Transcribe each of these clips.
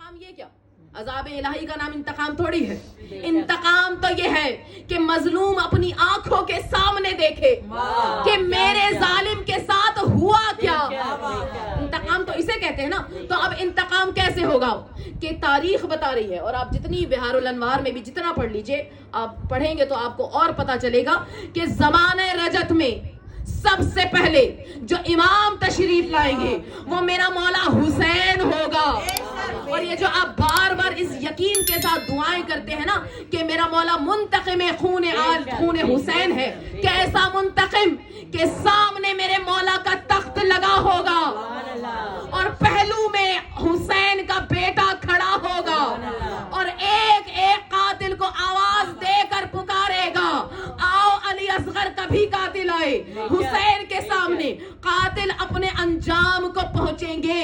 انتقام یہ کیا؟ عذاب الہی کا نام انتقام تھوڑی ہے. انتقام تو یہ ہے کہ مظلوم اپنی آنکھوں کے سامنے دیکھے کہ میرے ظالم کے ساتھ ہوا کیا. انتقام تو اسے کہتے ہیں نا. تو اب انتقام کیسے ہوگا کہ تاریخ بتا رہی ہے, اور آپ جتنی بہار الانوار میں بھی جتنا پڑھ لیجئے, آپ پڑھیں گے تو آپ کو اور پتا چلے گا کہ زمانہ رجت میں سب سے پہلے جو امام تشریف لائیں گے وہ میرا مولا حسین ہوگا. اور یہ جو آپ بار بار اس یقین کے ساتھ دعائیں کرتے ہیں نا کہ میرا مولا منتقم خون حسین ہے, کیسا منتقم کہ سامنے میرے مولا کا تخت لگا ہوگا اور پہلو میں حسین کا بیٹا کھڑا ہوگا اور ایک ایک قاتل کو آواز دے کر پکارے گا, آؤ علی اصغر کبھی قاتل آئے. حسین کے سامنے قاتل اپنے انجام کو پہنچیں گے.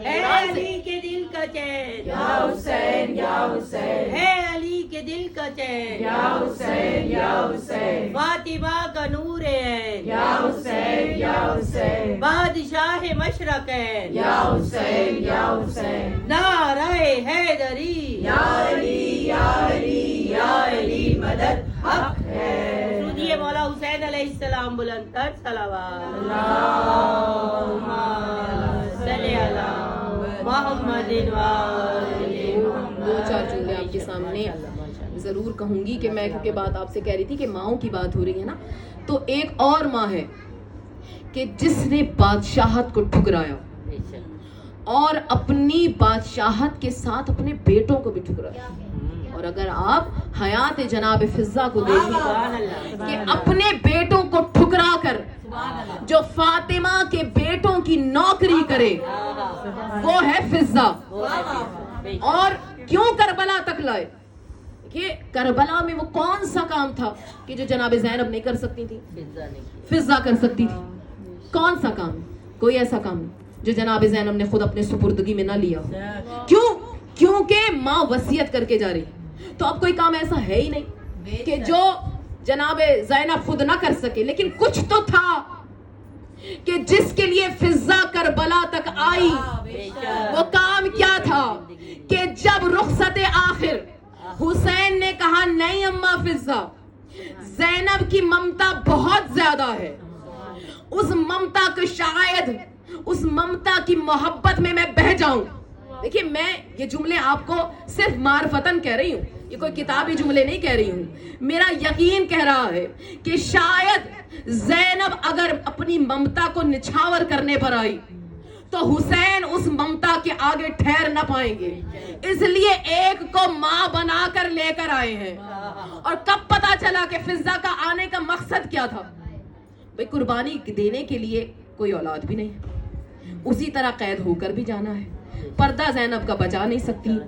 اے علی کے دل کا چین یا حسین یا حسین, اے علی کے دل کا چین یا حسین یا حسین, فاطمہ کا نور ہے یا حسین یا حسین, بادشاہ مشرق ہے یا حسین یا حسین, نعرہ حیدری یا علی یا علی یا علی مدد حق ہے. سنیے مولا حسین علیہ السلام بلند تر صلوات. اللہم صلی اللہ محمد دو چار جملے آپ کے سامنے ضرور کہوں گی کہ میں, کیونکہ بات آپ سے کہہ رہی تھی کہ ماؤں کی بات ہو رہی ہے نا, تو ایک اور ماں ہے کہ جس نے بادشاہت کو ٹھکرایا اور اپنی بادشاہت کے ساتھ اپنے بیٹوں کو بھی ٹھکرایا. اور اگر آپ حیات جناب فضہ کو دیکھیں کہ اپنے بیٹوں کو ٹھکرا کر جو فاطمہ کے بیٹوں کی نوکری کرے وہ ہے فضہ. اور کیوں کربلا تک لائے کہ کربلا میں وہ کون سا کام تھا کہ جو جناب زینب نہیں کر سکتی تھی, فضہ کر سکتی تھی. کون سا کام؟ کوئی ایسا کام نہیں جو جناب زینب نے خود اپنے سپردگی میں نہ لیا. کیوں؟ کیونکہ ماں وصیت کر کے جا رہی. تو اب کوئی کام ایسا ہے ہی نہیں کہ جو جناب زینب خود نہ کر سکے, لیکن کچھ تو تھا کہ جس کے لیے فضہ کربلا تک آئی. وہ کام کیا تھا کہ جب رخصت آخر حسین نے کہا نہیں اماں فضہ, زینب کی ممتا بہت زیادہ ہے, اس ممتا کو شاید اس ممتا کی محبت میں بہہ جاؤں. دیکھیے میں یہ جملے آپ کو صرف معرفتاً کہہ رہی ہوں, یہ کوئی کتابی جملے نہیں کہہ رہی ہوں. میرا یقین کہہ رہا ہے کہ شاید زینب اگر اپنی ممتا کو نچھاور کرنے پر آئی تو حسین اس ممتا کے آگے ٹھہر نہ پائیں گے, اس لیے ایک کو ماں بنا کر لے کر آئے ہیں. اور کب پتا چلا کہ فضہ کا آنے کا مقصد کیا تھا؟ بھئی قربانی دینے کے لیے کوئی اولاد بھی نہیں, اسی طرح قید ہو کر بھی جانا ہے. پردہ زینب کا بچا نہیں سکتی,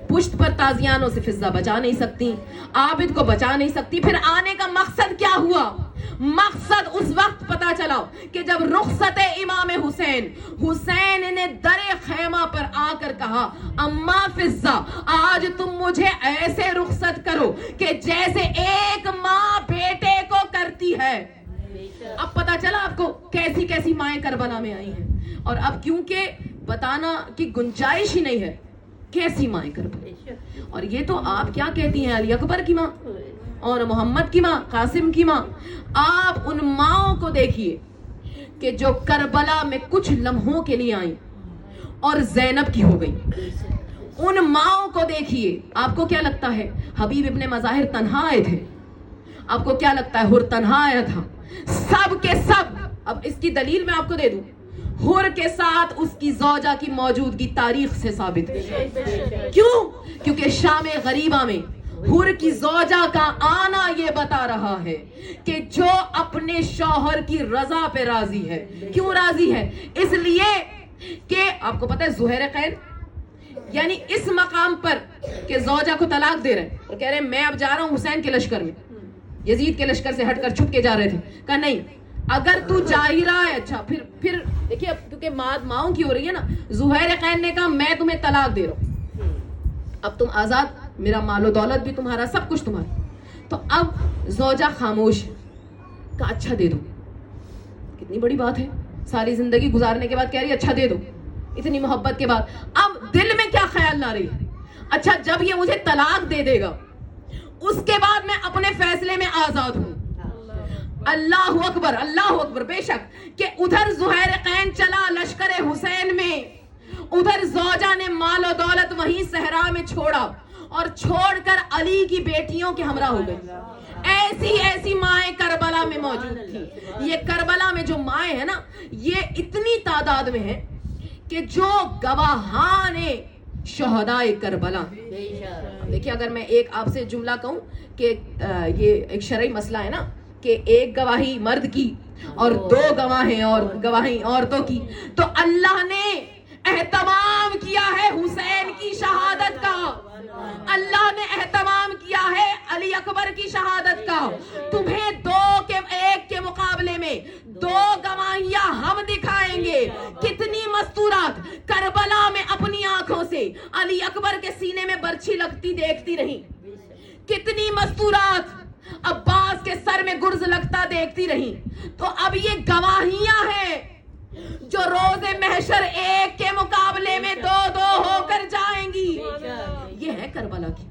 پشت پر تازیانوں سے فضہ بچا نہیں سکتی, عابد کو بچا نہیں سکتی. پھر آنے کا مقصد کیا ہوا؟ مقصد اس وقت پتا چلا کہ جب رخصت امام حسین نے در خیمہ پر آ کر کہا اماں فضہ آج تم مجھے ایسے رخصت کرو کہ جیسے ایک ماں بیٹے کو کرتی ہے. اب پتا چلا آپ کو کیسی کیسی مائیں کربلا میں آئی ہیں. اور اب کیونکہ بتانا کی گنجائش ہی نہیں ہے کیسی مائیں کربلا. اور یہ تو آپ کیا کہتی ہیں علی اکبر کی ماں اور محمد کی ماں, قاسم کی ماں. آپ ان ماؤں کو دیکھیے کہ جو کربلا میں کچھ لمحوں کے لیے آئیں اور زینب کی ہو گئی. ان ماؤں کو دیکھیے, آپ کو کیا لگتا ہے حبیب ابن مظاہر تنہا آئے تھے؟ آپ کو کیا لگتا ہے حر تنہا آیا تھا؟ سب کے سب. اب اس کی دلیل میں آپ کو دے دوں, حر کے ساتھ اس کی زوجہ کی موجودگی تاریخ سے ثابت ہے. کیوں؟ کیونکہ شام غریبہ میں حر کی زوجہ کا آنا یہ بتا رہا ہے کہ جو اپنے شوہر کی رضا پہ راضی ہے. کیوں راضی ہے؟ اس لیے کہ آپ کو پتہ ہے زہیر قین یعنی اس مقام پر کہ زوجہ کو طلاق دے رہے ہیں اور کہہ رہے ہیں میں اب جا رہا ہوں حسین کے لشکر میں, یزید کے لشکر سے ہٹ کر چھپ کے جا رہے تھے. کہا نہیں, اگر تو جا ہی رہا ہے اچھا پھر دیکھیے اب کیونکہ ماؤں کی ہو رہی ہے نا, زہیر قین نے کہا میں تمہیں طلاق دے رہا ہوں, اب تم آزاد, میرا مال و دولت بھی تمہارا, سب کچھ تمہارا. تو اب زوجہ خاموش, کہا اچھا دے دو. کتنی بڑی بات ہے, ساری زندگی گزارنے کے بعد کہہ رہی اچھا دے دو, اتنی محبت کے بعد. اب دل میں کیا آ رہی ہے. اچھا جب یہ مجھے طلاق دے دے گا اس کے بعد میں اپنے فیصلے میں آزاد ہوں. اللہ اکبر اللہ اکبر. بے شک کہ ادھر زہیر قین چلا لشکر حسین میں, ادھر زوجہ نے مال و دولت وہیں صحرا میں چھوڑا اور چھوڑ کر علی کی بیٹیوں کے ہمراہ ہو گئی. ایسی ایسی مائیں کربلا میں موجود تھی. یہ کربلا میں جو مائیں ہیں نا یہ اتنی تعداد میں ہیں کہ جو گواہان شہدائے کربلا. دیکھیں اگر میں ایک آپ سے جملہ کہوں کہ یہ ایک شرعی مسئلہ ہے نا کہ ایک گواہی مرد کی اور 2 گواہیں اور گواہی عورتوں کی, تو اللہ نے اہتمام کیا ہے حسین کی شہادت کا, اللہ نے اہتمام کیا ہے علی اکبر کی شہادت کا. تمہیں 2 کے 1 کے مقابلے میں 2 گواہیاں ہم دکھائیں گے. کتنی مستورات کربلا میں اپنی آنکھوں سے علی اکبر کے سینے میں برچھی لگتی دیکھتی رہی, کتنی مستورات عباس کے سر میں گرز لگتا دیکھتی رہی. تو اب یہ گواہیاں ہیں جو روز محشر 1 کے مقابلے میں 2 ہو کر جائیں گی. یہ ہے کربلا کی.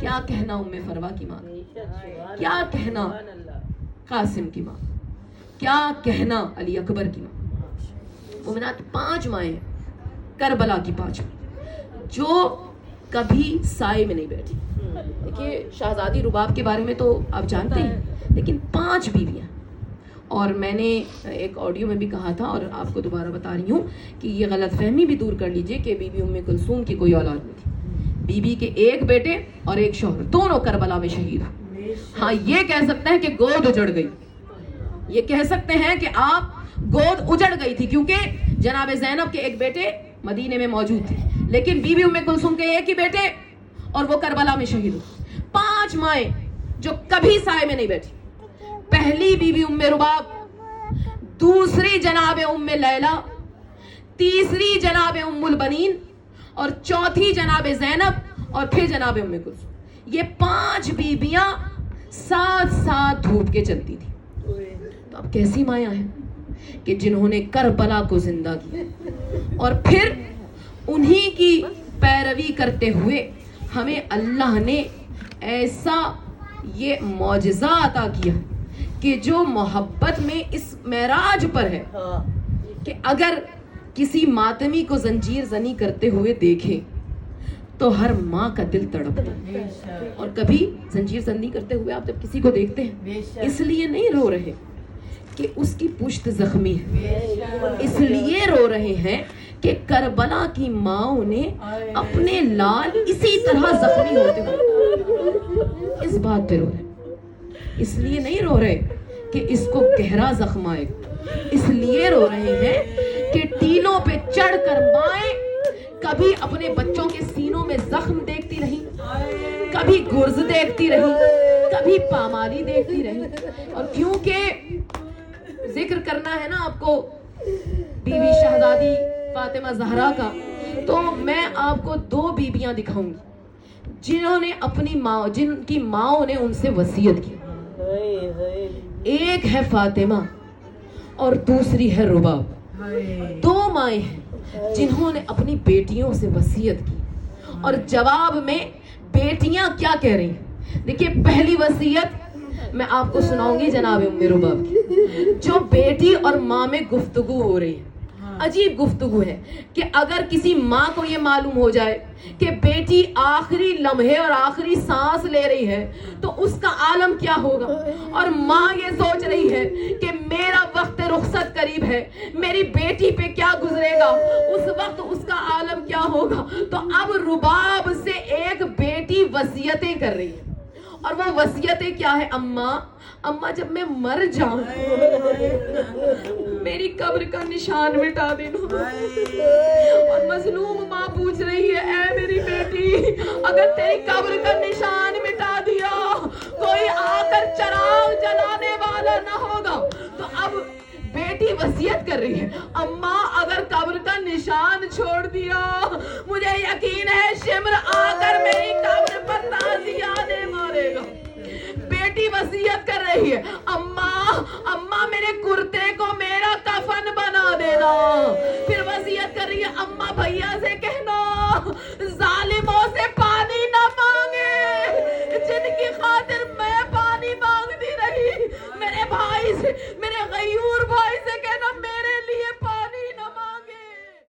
کیا کہنا ام فروا کی ماں, کیا کہنا قاسم کی ماں, کیا کہنا علی اکبر کی ماں. مومنات 5 مائیں ہیں کربلا کی 5 جو کبھی سائے میں نہیں بیٹھی. دیکھیے شہزادی رباب کے بارے میں تو آپ جانتے ہیں, لیکن 5 بیویاں. اور میں نے ایک آڈیو میں بھی کہا تھا اور آپ کو دوبارہ بتا رہی ہوں کہ یہ غلط فہمی بھی دور کر لیجئے کہ بی بی ام کلثوم کی کوئی اولاد نہیں تھی. بی بی کے 1 بیٹے اور 1 شوہر, دونوں کربلا میں شہید ہوئے. ہاں یہ کہہ سکتے ہیں کہ گود اجڑ گئی, یہ کہہ سکتے ہیں کہ آپ گود اجڑ گئی تھی کیونکہ جناب زینب کے 1 بیٹے مدینے میں موجود تھے, لیکن بی بی ام کلثوم کے 1 ہی بیٹے اور وہ کربلا میں شہید ہوئے. 5 مائیں جو کبھی سائے میں نہیں بیٹھی. پہلی بی بی ام رباب, دوسری جناب ام لیلہ, تیسری جناب ام البنین اور چوتھی جناب زینب اور پھر جناب ام کلثوم. یہ 5 بیبیاں ساتھ ساتھ دھوپ کے چلتی تھی. تو اب کیسی مایاں ہیں کہ جنہوں نے کربلا کو زندہ کیا اور پھر انہی کی پیروی کرتے ہوئے ہمیں اللہ نے ایسا یہ معجزہ عطا کیا کہ جو محبت میں اس معراج پر ہے کہ اگر کسی ماتمی کو زنجیر زنی کرتے ہوئے دیکھے تو ہر ماں کا دل تڑپتا ہے. اور کبھی زنجیر زنی کرتے ہوئے آپ جب کسی کو دیکھتے ہیں اس لیے نہیں رو رہے کہ اس کی پشت زخمی ہے, اس لیے رو رہے ہیں کہ کربلا کی ماؤں نے اپنے لال اسی طرح زخمی ہوتے ہوئے اس بات پہ رو رہے. اس لیے نہیں رو رہے کہ اس کو گہرا زخم آئے, اس لیے رو رہے ہیں کہ ٹیلوں پہ چڑھ کر مائیں کبھی اپنے بچوں کے سینوں میں زخم دیکھتی رہی, کبھی گرز دیکھتی رہی, کبھی پامالی دیکھتی رہی. اور کیونکہ ذکر کرنا ہے نا آپ کو بی بی شہزادی فاطمہ زہرا کا, تو میں آپ کو 2 بیبیاں دکھاؤں گی جنہوں نے اپنی ماں, جن کی ماؤں نے ان سے وصیت کی. ایک ہے فاطمہ اور دوسری ہے رباب. 2 مائیں ہیں جنہوں نے اپنی بیٹیوں سے وصیت کی اور جواب میں بیٹیاں کیا کہہ رہی ہیں. دیکھیے پہلی وصیت میں آپ کو سناؤں گی جناب ام رباب کی, جو بیٹی اور ماں میں گفتگو ہو رہی ہے. عجیب گفتگو ہے کہ اگر کسی ماں کو یہ معلوم ہو جائے کہ بیٹی آخری لمحے اور آخری سانس لے رہی ہے تو اس کا عالم کیا ہوگا. اور ماں یہ سوچ رہی ہے کہ میرا وقت رخصت قریب ہے, میری بیٹی پہ کیا گزرے گا, اس وقت اس کا عالم کیا ہوگا. تو اب رباب سے ایک بیٹی وصیتیں کر رہی ہے اور وہ وصیتیں کیا ہے, اماں جب میں مر جاؤں میری قبر کا نشان مٹا دینا. اور مظلوم ماں پوچھ رہی ہے, اے میری بیٹی اگر تیری قبر کا نشان مٹا دیا کوئی آ کر چراغ جلانے والا نہ ہوگا. تو اب بیٹی وصیت کر رہی ہے, اماں اگر قبر کا نشان چھوڑ دیا مجھے یقین ہے شمر آ کر میری قبر پر تازیانے مارے گا. بیٹی وصیت کر رہی ہے, اماں میرے کرتے کو میرا کفن بنا دینا. پھر وصیت کر رہی ہے, اماں بھیا سے کہنا ظالم ظالموں سے